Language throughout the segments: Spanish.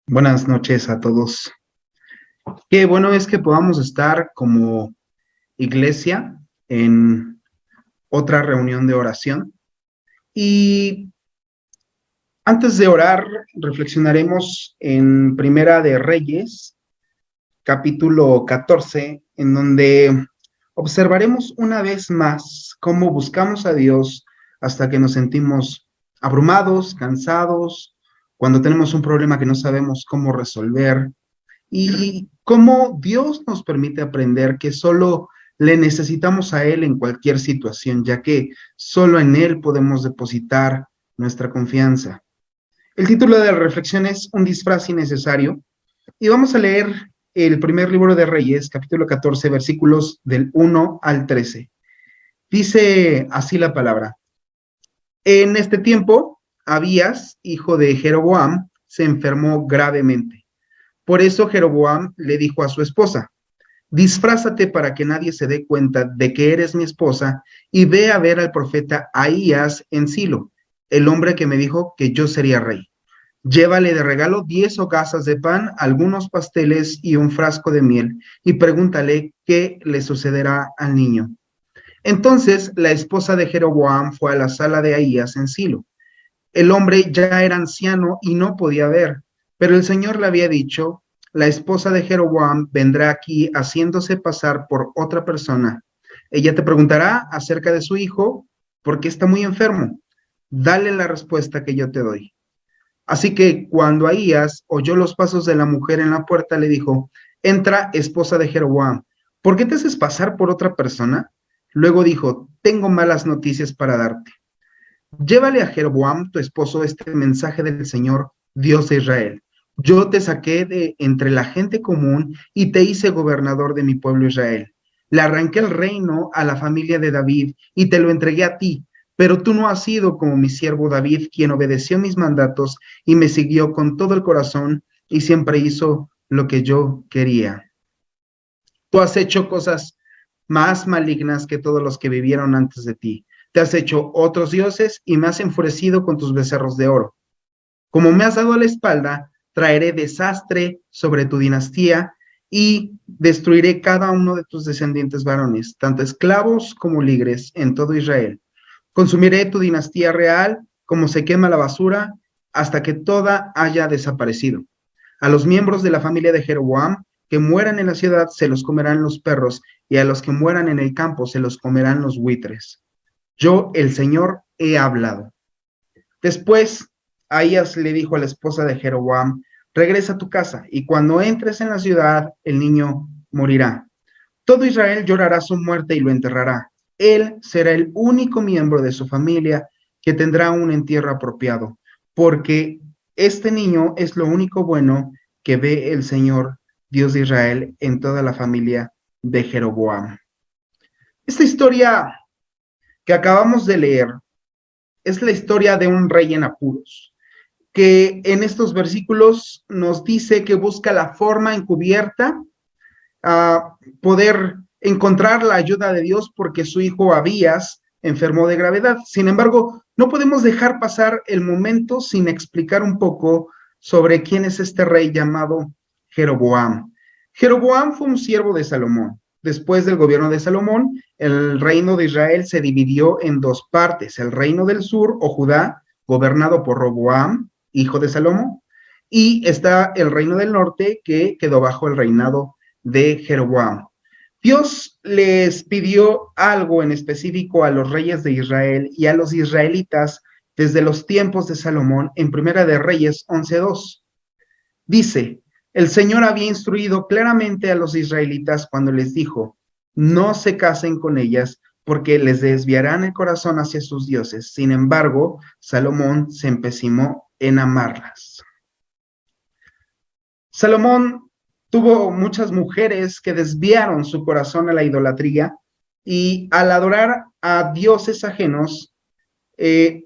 Buenas noches a todos. Qué bueno es que podamos estar como iglesia en otra reunión de oración. Y antes de orar, reflexionaremos en Primera de Reyes, capítulo 14, en donde observaremos una vez más cómo buscamos a Dios hasta que nos sentimos abrumados, cansados, cuando tenemos un problema que no sabemos cómo resolver y cómo Dios nos permite aprender que solo le necesitamos a Él en cualquier situación, ya que solo en Él podemos depositar nuestra confianza. El título de la reflexión es Un disfraz innecesario y vamos a leer el primer libro de Reyes, capítulo 14, versículos del 1 al 13. Dice así la palabra. En este tiempo, Abías, hijo de Jeroboam, se enfermó gravemente. Por eso Jeroboam le dijo a su esposa, disfrázate para que nadie se dé cuenta de que eres mi esposa y ve a ver al profeta Ahías en Silo, el hombre que me dijo que yo sería rey. Llévale de regalo 10 hogazas de pan, algunos pasteles y un frasco de miel, y pregúntale qué le sucederá al niño. Entonces la esposa de Jeroboam fue a la sala de Ahías en Silo. El hombre ya era anciano y no podía ver, pero el Señor le había dicho, la esposa de Jeroboam vendrá aquí haciéndose pasar por otra persona. Ella te preguntará acerca de su hijo, porque está muy enfermo. Dale la respuesta que yo te doy. Así que cuando Ahías oyó los pasos de la mujer en la puerta, le dijo, entra, esposa de Jeroboam, ¿por qué te haces pasar por otra persona? Luego dijo, tengo malas noticias para darte. Llévale a Jeroboam, tu esposo, este mensaje del Señor, Dios de Israel. Yo te saqué de entre la gente común y te hice gobernador de mi pueblo Israel. Le arranqué el reino a la familia de David y te lo entregué a ti, pero tú no has sido como mi siervo David, quien obedeció mis mandatos y me siguió con todo el corazón y siempre hizo lo que yo quería. Tú has hecho cosas más malignas que todos los que vivieron antes de ti. Te has hecho otros dioses y me has enfurecido con tus becerros de oro. Como me has dado la espalda, traeré desastre sobre tu dinastía y destruiré cada uno de tus descendientes varones, tanto esclavos como libres, en todo Israel. Consumiré tu dinastía real como se quema la basura hasta que toda haya desaparecido. A los miembros de la familia de Jeroboam que mueran en la ciudad se los comerán los perros, y a los que mueran en el campo se los comerán los buitres. Yo, el Señor, he hablado. Después, Ahías le dijo a la esposa de Jeroboam, regresa a tu casa, y cuando entres en la ciudad, el niño morirá. Todo Israel llorará su muerte y lo enterrará. Él será el único miembro de su familia que tendrá un entierro apropiado, porque este niño es lo único bueno que ve el Señor, Dios de Israel, en toda la familia de Jeroboam. Esta historia que acabamos de leer es la historia de un rey en apuros, que en estos versículos nos dice que busca la forma encubierta a poder encontrar la ayuda de Dios porque su hijo Abías enfermó de gravedad. Sin embargo, no podemos dejar pasar el momento sin explicar un poco sobre quién es este rey llamado Jeroboam. Jeroboam fue un siervo de Salomón. Después del gobierno de Salomón, el reino de Israel se dividió en dos partes. El reino del sur, o Judá, gobernado por Roboam, hijo de Salomón, y está el reino del norte, que quedó bajo el reinado de Jeroboam. Dios les pidió algo en específico a los reyes de Israel y a los israelitas desde los tiempos de Salomón en Primera de Reyes 11:2. Dice, el Señor había instruido claramente a los israelitas cuando les dijo, no se casen con ellas porque les desviarán el corazón hacia sus dioses. Sin embargo, Salomón se empecinó en amarlas. Salomón tuvo muchas mujeres que desviaron su corazón a la idolatría y al adorar a dioses ajenos, eh,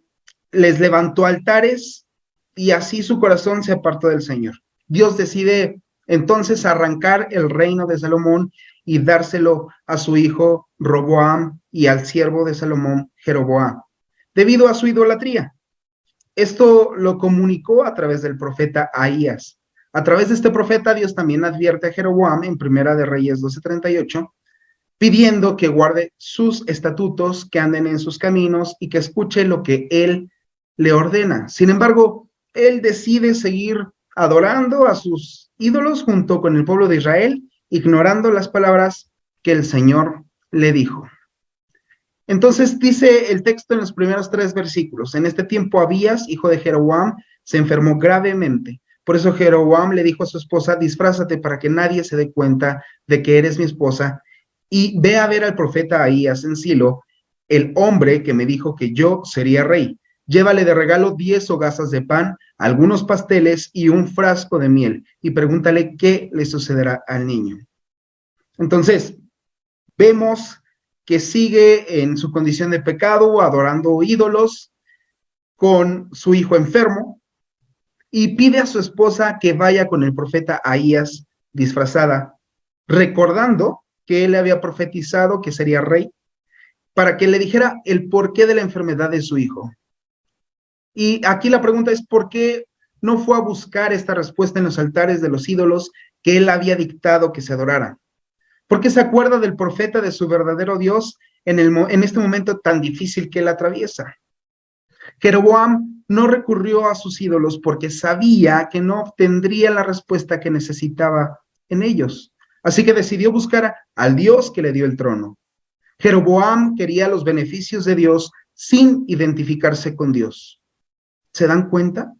les levantó altares y así su corazón se apartó del Señor. Dios decide entonces arrancar el reino de Salomón y dárselo a su hijo Roboam y al siervo de Salomón, Jeroboam, debido a su idolatría. Esto lo comunicó a través del profeta Ahías. A través de este profeta, Dios también advierte a Jeroboam en Primera de Reyes 12:38, pidiendo que guarde sus estatutos, que anden en sus caminos y que escuche lo que él le ordena. Sin embargo, él decide seguir adorando a sus ídolos junto con el pueblo de Israel, ignorando las palabras que el Señor le dijo. Entonces dice el texto en los primeros 3 versículos: en este tiempo Abías, hijo de Jeroboam, se enfermó gravemente. Por eso Jeroboam le dijo a su esposa: disfrázate para que nadie se dé cuenta de que eres mi esposa, y ve a ver al profeta Ahías en Silo, el hombre que me dijo que yo sería rey. Llévale de regalo 10 hogazas de pan, algunos pasteles y un frasco de miel, y pregúntale qué le sucederá al niño. Entonces, vemos que sigue en su condición de pecado, adorando ídolos, con su hijo enfermo, y pide a su esposa que vaya con el profeta Ahías disfrazada, recordando que él le había profetizado que sería rey, para que le dijera el porqué de la enfermedad de su hijo. Y aquí la pregunta es: ¿por qué no fue a buscar esta respuesta en los altares de los ídolos que él había dictado que se adoraran? ¿Por qué se acuerda del profeta, de su verdadero Dios, en este momento tan difícil que él atraviesa? Jeroboam no recurrió a sus ídolos porque sabía que no obtendría la respuesta que necesitaba en ellos. Así que decidió buscar al Dios que le dio el trono. Jeroboam quería los beneficios de Dios sin identificarse con Dios. ¿Se dan cuenta?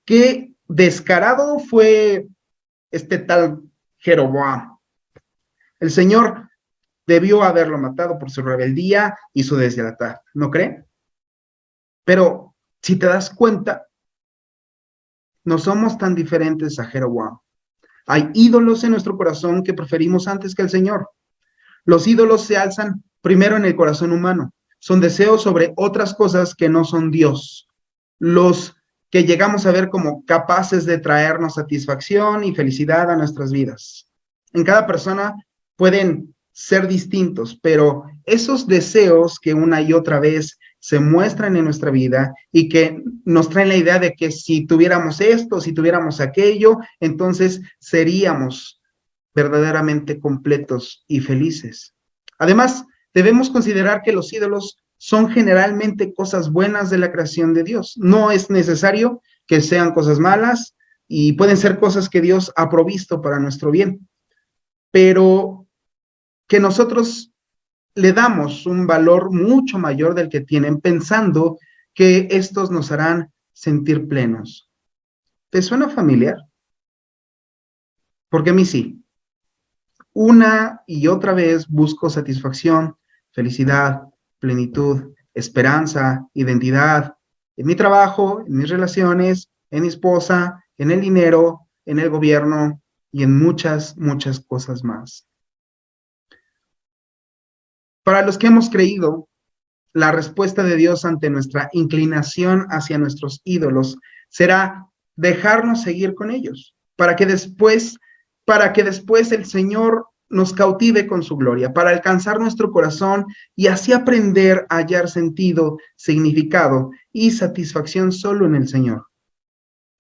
Qué descarado fue este tal Jeroboam. El Señor debió haberlo matado por su rebeldía y su deslealtad, ¿no cree? Pero si te das cuenta, no somos tan diferentes a Jeroboam. Hay ídolos en nuestro corazón que preferimos antes que el Señor. Los ídolos se alzan primero en el corazón humano. Son deseos sobre otras cosas que no son Dios. Los que llegamos a ver como capaces de traernos satisfacción y felicidad a nuestras vidas. En cada persona pueden ser distintos, pero esos deseos que una y otra vez se muestran en nuestra vida y que nos traen la idea de que si tuviéramos esto, si tuviéramos aquello, entonces seríamos verdaderamente completos y felices. Además, debemos considerar que los ídolos son generalmente cosas buenas de la creación de Dios. No es necesario que sean cosas malas y pueden ser cosas que Dios ha provisto para nuestro bien, pero que nosotros le damos un valor mucho mayor del que tienen, pensando que estos nos harán sentir plenos. ¿Te suena familiar? Porque a mí sí. Una y otra vez busco satisfacción, felicidad, plenitud, esperanza, identidad, en mi trabajo, en mis relaciones, en mi esposa, en el dinero, en el gobierno y en muchas, muchas cosas más. Para los que hemos creído, la respuesta de Dios ante nuestra inclinación hacia nuestros ídolos será dejarnos seguir con ellos, para que después el Señor nos cautive con su gloria, para alcanzar nuestro corazón y así aprender a hallar sentido, significado y satisfacción solo en el Señor.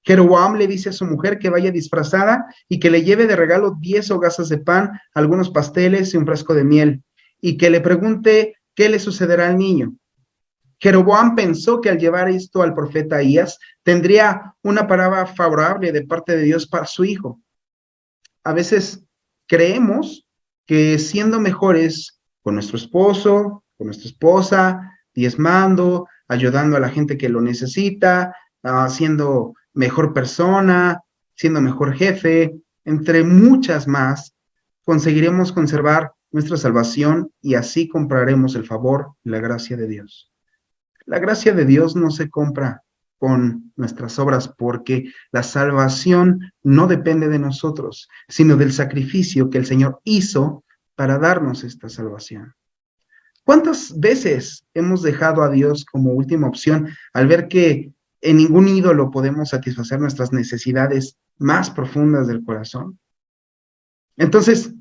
Jeroboam le dice a su mujer que vaya disfrazada y que le lleve de regalo 10 hogazas de pan, algunos pasteles y un frasco de miel, y que le pregunte qué le sucederá al niño. Jeroboam pensó que al llevar esto al profeta Ahías, tendría una palabra favorable de parte de Dios para su hijo. A veces creemos que siendo mejores con nuestro esposo, con nuestra esposa, diezmando, ayudando a la gente que lo necesita, siendo mejor persona, siendo mejor jefe, entre muchas más, conseguiremos conservar nuestra salvación y así compraremos el favor y la gracia de Dios. La gracia de Dios no se compra con nuestras obras, porque la salvación no depende de nosotros, sino del sacrificio que el Señor hizo para darnos esta salvación. ¿Cuántas veces hemos dejado a Dios como última opción al ver que en ningún ídolo podemos satisfacer nuestras necesidades más profundas del corazón? Entonces,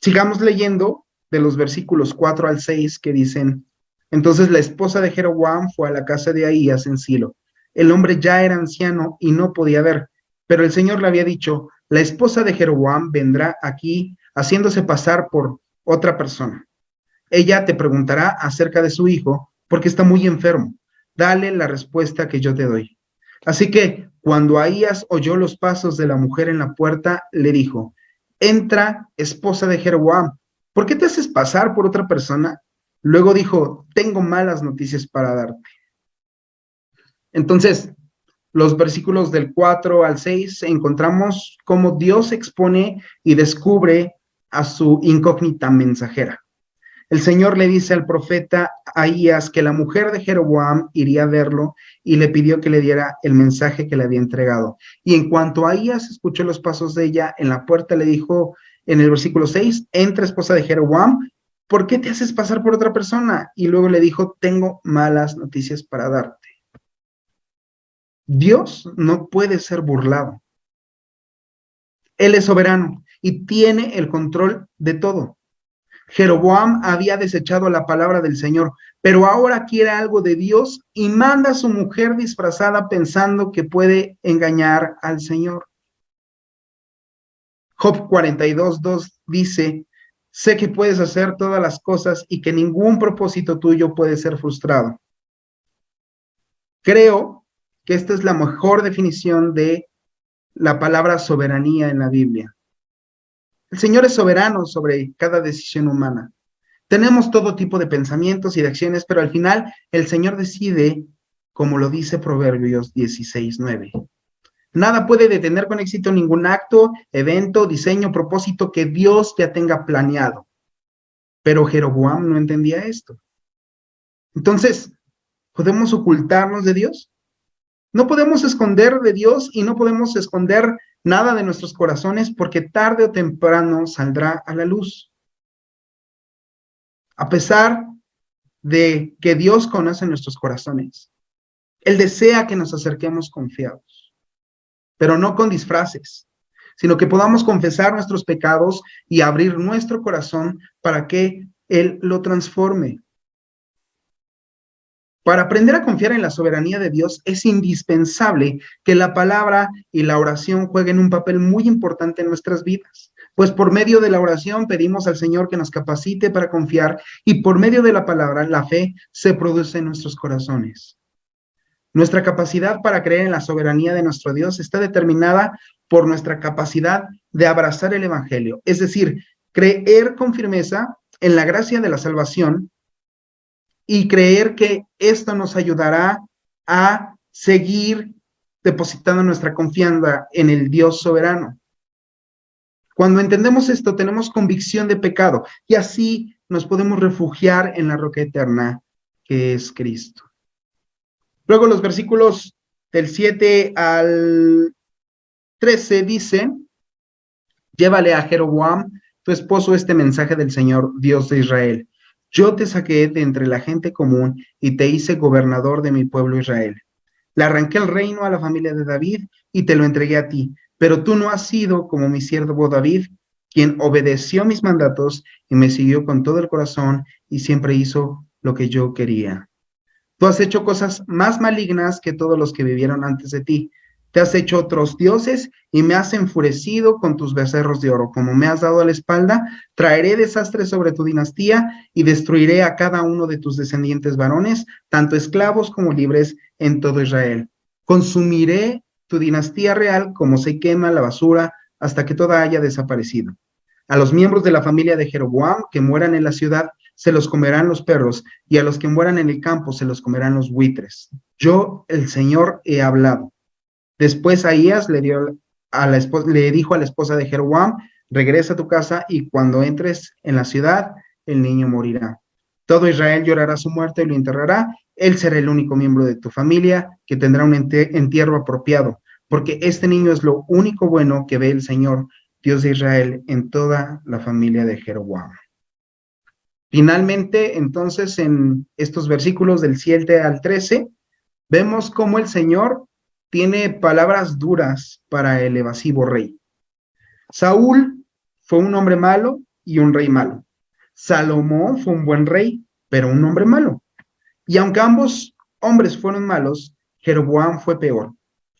sigamos leyendo de los versículos 4 al 6 que dicen: entonces la esposa de Jeroboam fue a la casa de Ahías en Silo. El hombre ya era anciano y no podía ver, Pero el Señor le había dicho, la esposa de Jeroboam vendrá aquí haciéndose pasar por otra persona. Ella te preguntará acerca de su hijo porque está muy enfermo. Dale la respuesta que yo te doy. Así que cuando Ahías oyó los pasos de la mujer en la puerta, le dijo, entra, esposa de Jeroboam, ¿por qué te haces pasar por otra persona? Luego dijo, tengo malas noticias para darte. Entonces, los versículos del 4 al 6 encontramos cómo Dios expone y descubre a su incógnita mensajera. El Señor le dice al profeta Ahías que la mujer de Jeroboam iría a verlo y le pidió que le diera el mensaje que le había entregado. Y en cuanto Ahías escuchó los pasos de ella en la puerta, le dijo en el versículo 6, entra, esposa de Jeroboam, ¿por qué te haces pasar por otra persona? Y luego le dijo, tengo malas noticias para darte. Dios no puede ser burlado. Él es soberano y tiene el control de todo. Jeroboam había desechado la palabra del Señor, pero ahora quiere algo de Dios y manda a su mujer disfrazada pensando que puede engañar al Señor. Job 42:2 dice, sé que puedes hacer todas las cosas y que ningún propósito tuyo puede ser frustrado. Creo que esta es la mejor definición de la palabra soberanía en la Biblia. El Señor es soberano sobre cada decisión humana. Tenemos todo tipo de pensamientos y de acciones, pero al final el Señor decide, como lo dice Proverbios 16:9. Nada puede detener con éxito ningún acto, evento, diseño, propósito que Dios ya tenga planeado. Pero Jeroboam no entendía esto. Entonces, ¿podemos ocultarnos de Dios? No podemos esconder de Dios y no podemos esconder nada de nuestros corazones porque tarde o temprano saldrá a la luz. A pesar de que Dios conoce nuestros corazones, Él desea que nos acerquemos confiados, pero no con disfraces, sino que podamos confesar nuestros pecados y abrir nuestro corazón para que Él lo transforme. Para aprender a confiar en la soberanía de Dios es indispensable que la palabra y la oración jueguen un papel muy importante en nuestras vidas, pues por medio de la oración pedimos al Señor que nos capacite para confiar y por medio de la palabra la fe se produce en nuestros corazones. Nuestra capacidad para creer en la soberanía de nuestro Dios está determinada por nuestra capacidad de abrazar el Evangelio, es decir, creer con firmeza en la gracia de la salvación y creer que esto nos ayudará a seguir depositando nuestra confianza en el Dios soberano. Cuando entendemos esto, tenemos convicción de pecado y así nos podemos refugiar en la roca eterna que es Cristo. Luego los versículos del 7 al 13 dicen, llévale a Jeroboam, tu esposo, este mensaje del Señor, Dios de Israel. Yo te saqué de entre la gente común y te hice gobernador de mi pueblo Israel. Le arranqué el reino a la familia de David y te lo entregué a ti, pero tú no has sido como mi siervo David, quien obedeció mis mandatos y me siguió con todo el corazón y siempre hizo lo que yo quería. Tú has hecho cosas más malignas que todos los que vivieron antes de ti. Te has hecho otros dioses y me has enfurecido con tus becerros de oro. Como me has dado a la espalda, traeré desastres sobre tu dinastía y destruiré a cada uno de tus descendientes varones, tanto esclavos como libres, en todo Israel. Consumiré tu dinastía real como se quema la basura hasta que toda haya desaparecido. A los miembros de la familia de Jeroboam que mueran en la ciudad se los comerán los perros, y a los que mueran en el campo se los comerán los buitres. Yo, el Señor, he hablado. Después Ahías le dijo a la esposa de Jeroboam, regresa a tu casa y cuando entres en la ciudad, el niño morirá. Todo Israel llorará su muerte y lo enterrará. Él será el único miembro de tu familia que tendrá un entierro apropiado, porque este niño es lo único bueno que ve el Señor, Dios de Israel, en toda la familia de Jeroboam. Finalmente, entonces, en estos versículos del 7 al 13, vemos cómo el Señor tiene palabras duras para el evasivo rey. Saúl fue un hombre malo y un rey malo. Salomón fue un buen rey, pero un hombre malo. Y aunque ambos hombres fueron malos, Jeroboam fue peor.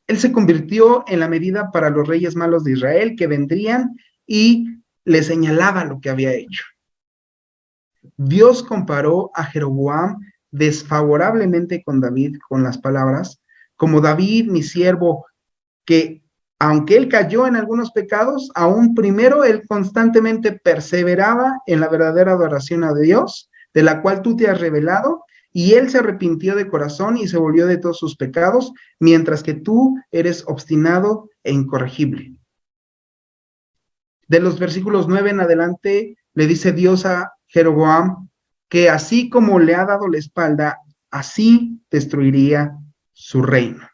Él se convirtió en la medida para los reyes malos de Israel que vendrían y le señalaba lo que había hecho. Dios comparó a Jeroboam desfavorablemente con David con las palabras, como David, mi siervo, que aunque él cayó en algunos pecados, aún primero él constantemente perseveraba en la verdadera adoración a Dios, de la cual tú te has revelado, y él se arrepintió de corazón y se volvió de todos sus pecados, mientras que tú eres obstinado e incorregible. De los versículos 9 en adelante, le dice Dios a Jeroboam que así como le ha dado la espalda, así destruiría su reino.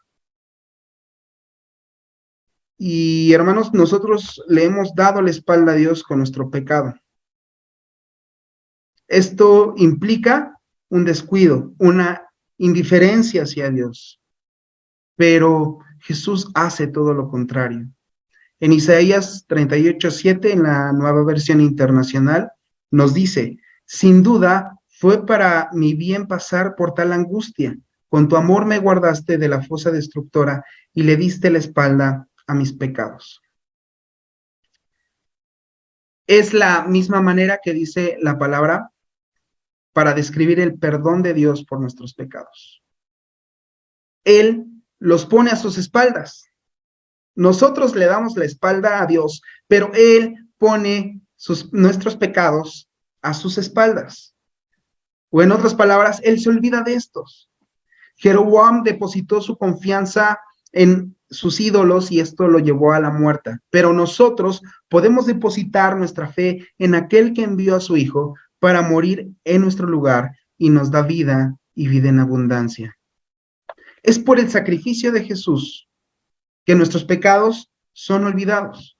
Y hermanos, nosotros le hemos dado la espalda a Dios con nuestro pecado. Esto implica un descuido, una indiferencia hacia Dios. Pero Jesús hace todo lo contrario. En Isaías 38:7, en la Nueva Versión Internacional, nos dice: sin duda fue para mi bien pasar por tal angustia. Con tu amor me guardaste de la fosa destructora y le diste la espalda a mis pecados. Es la misma manera que dice la palabra para describir el perdón de Dios por nuestros pecados. Él los pone a sus espaldas. Nosotros le damos la espalda a Dios, pero Él pone nuestros pecados a sus espaldas. O en otras palabras, Él se olvida de estos. Jeroboam depositó su confianza en sus ídolos y esto lo llevó a la muerte. Pero nosotros podemos depositar nuestra fe en aquel que envió a su Hijo para morir en nuestro lugar y nos da vida y vida en abundancia. Es por el sacrificio de Jesús que nuestros pecados son olvidados.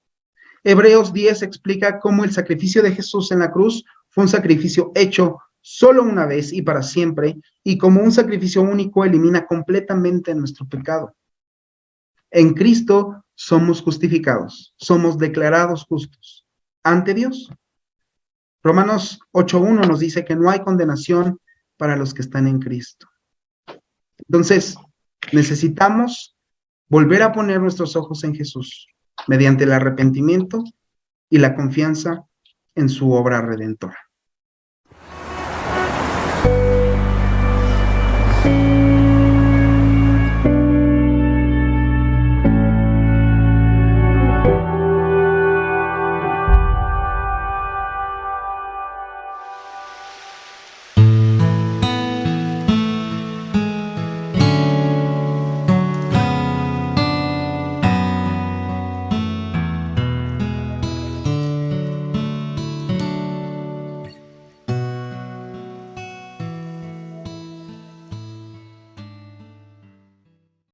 Hebreos 10 explica cómo el sacrificio de Jesús en la cruz fue un sacrificio hecho solo una vez y para siempre, y como un sacrificio único elimina completamente nuestro pecado. En Cristo somos justificados, somos declarados justos ante Dios. Romanos 8:1 nos dice que no hay condenación para los que están en Cristo. Entonces, necesitamos volver a poner nuestros ojos en Jesús mediante el arrepentimiento y la confianza en su obra redentora.